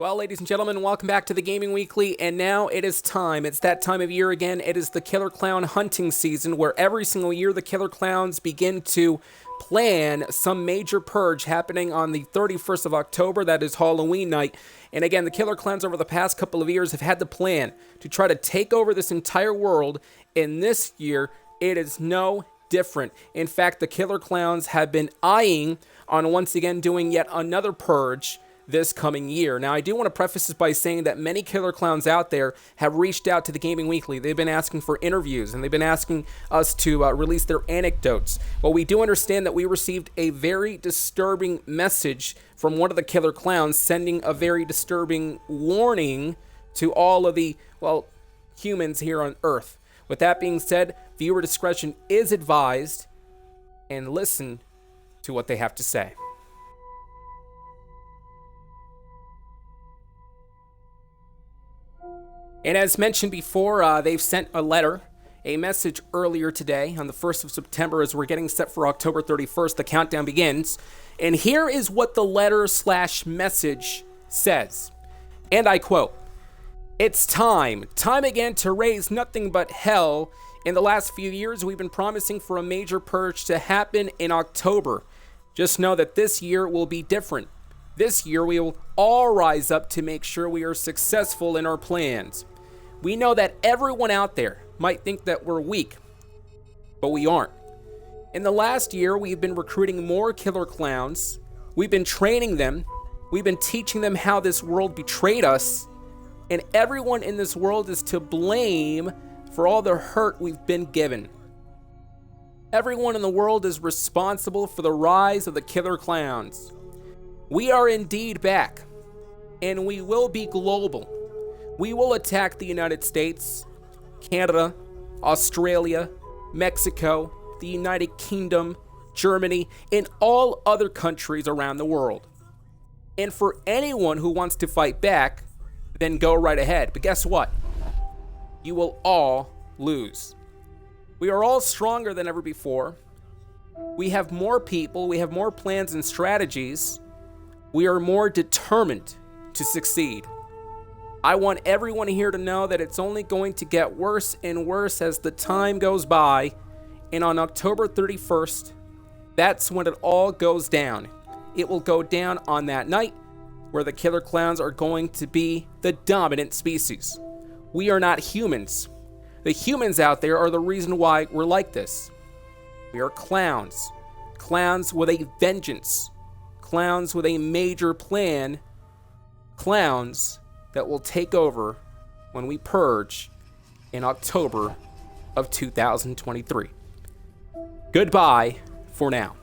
Well, ladies and gentlemen, welcome back to the Gaming Weekly, and now it is time. It's that time of year again. It is the Killer Clown hunting season, where every single year the Killer Clowns begin to plan some major purge happening on the 31st of October. That is Halloween night. And again, the Killer Clowns over the past couple of years have had the plan to try to take over this entire world, and this year it is no different. In fact, the Killer Clowns have been eyeing on once again doing yet another purge this coming year. Now, I do want to preface this by saying that many Killer Clowns out there have reached out to the Gaming Weekly. They've been asking for interviews, and they've been asking us to release their anecdotes. Well, we do understand that we received a very disturbing message from one of the Killer Clowns, sending a very disturbing warning to all of the, humans here on Earth. With that being said, viewer discretion is advised, and listen to what they have to say. And as mentioned before, they've sent a message earlier today on the 1st of September as we're getting set for October 31st. The countdown begins. And here is what the letter/message says. And I quote, "It's time again to raise nothing but hell. In the last few years, we've been promising for a major purge to happen in October. Just know that this year will be different. This year, we will all rise up to make sure we are successful in our plans. We know that everyone out there might think that we're weak, but we aren't. In the last year, we've been recruiting more Killer Clowns. We've been training them. We've been teaching them how this world betrayed us. And everyone in this world is to blame for all the hurt we've been given. Everyone in the world is responsible for the rise of the Killer Clowns. We are indeed back, and we will be global. We will attack the United States, Canada, Australia, Mexico, the United Kingdom, Germany, and all other countries around the world. And for anyone who wants to fight back, then go right ahead. But guess what? You will all lose. We are all stronger than ever before. We have more people, we have more plans and strategies. We are more determined to succeed. I want everyone here to know that it's only going to get worse and worse as the time goes by. And on October 31st, that's when it all goes down. It will go down on that night where the Killer Clowns are going to be the dominant species. We are not humans. The humans out there are the reason why we're like this. We are clowns. Clowns with a vengeance. Clowns with a major plan. Clowns that will take over when we purge in October of 2023. Goodbye for now.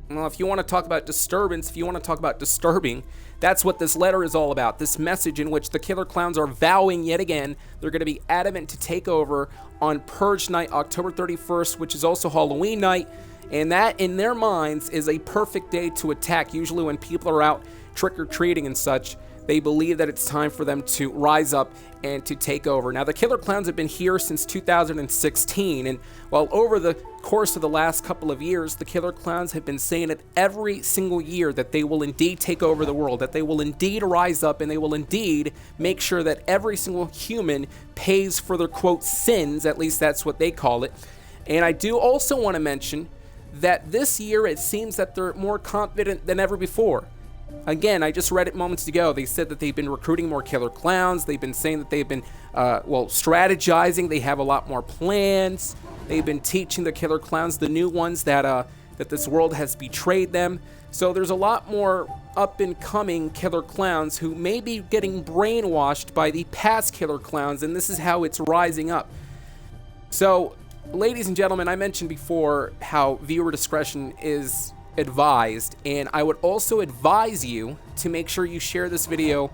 Well, if you want to talk about disturbance, if you want to talk about disturbing, that's what this letter is all about. This message in which the Killer Clowns are vowing yet again they're going to be adamant to take over on Purge night, October 31st, which is also Halloween night. And that, in their minds, is a perfect day to attack. Usually when people are out trick-or-treating and such, they believe that it's time for them to rise up and to take over. Now, the Killer Clowns have been here since 2016, and while over the course of the last couple of years, the Killer Clowns have been saying it every single year that they will indeed take over the world, that they will indeed rise up, and they will indeed make sure that every single human pays for their, quote, sins. At least that's what they call it. And I do also want to mention that this year it seems that they're more confident than ever before. Again, I just read it moments ago. They said that they've been recruiting more Killer Clowns. They've been saying that they've been, strategizing. They have a lot more plans. They've been teaching the Killer Clowns, the new ones, that this world has betrayed them. So there's a lot more up-and-coming Killer Clowns who may be getting brainwashed by the past Killer Clowns, and this is how it's rising up. So, ladies and gentlemen, I mentioned before how viewer discretion is advised, and I would also advise you to make sure you share this video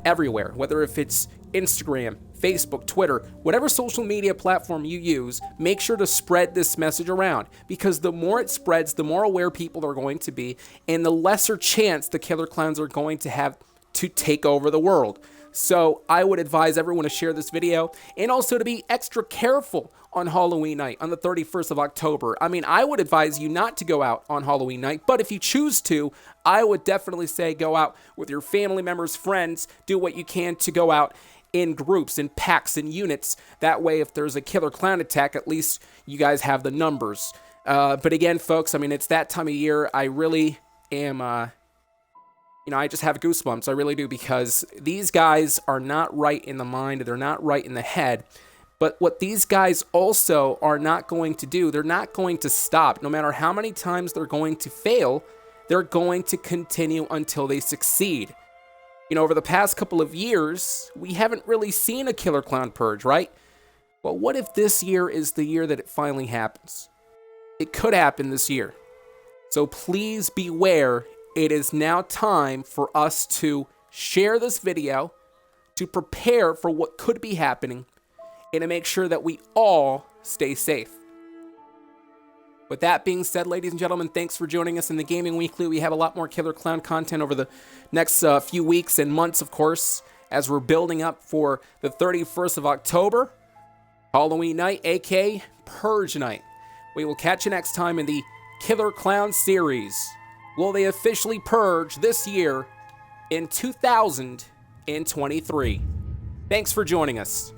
everywhere, whether if it's Instagram, Facebook, Twitter, whatever social media platform you use, make sure to spread this message around, because the more it spreads, the more aware people are going to be, and the lesser chance the Killer Clowns are going to have to take over the world. So I would advise everyone to share this video and also to be extra careful on Halloween night on the 31st of October. I mean, I would advise you not to go out on Halloween night, but if you choose to, I would definitely say go out with your family members, friends, do what you can to go out in groups, in packs, in units. That way, if there's a killer clown attack, at least you guys have the numbers. But again, folks, I mean, it's that time of year. I really am, I just have goosebumps. I really do, because these guys are not right in the mind. They're not right in the head. But what these guys also are not going to do, they're not going to stop. No matter how many times they're going to fail, they're going to continue until they succeed. Over the past couple of years, we haven't really seen a killer clown purge, right? Well, what if this year is the year that it finally happens? It could happen this year. So please beware. It is now time for us to share this video, to prepare for what could be happening, and to make sure that we all stay safe. With that being said, ladies and gentlemen, thanks for joining us in the Gaming Weekly. We have a lot more Killer Clown content over the next few weeks and months, of course, as we're building up for the 31st of October, Halloween night, aka Purge night. We will catch you next time in the Killer Clown series. Will they officially purge this year in 2023? Thanks for joining us.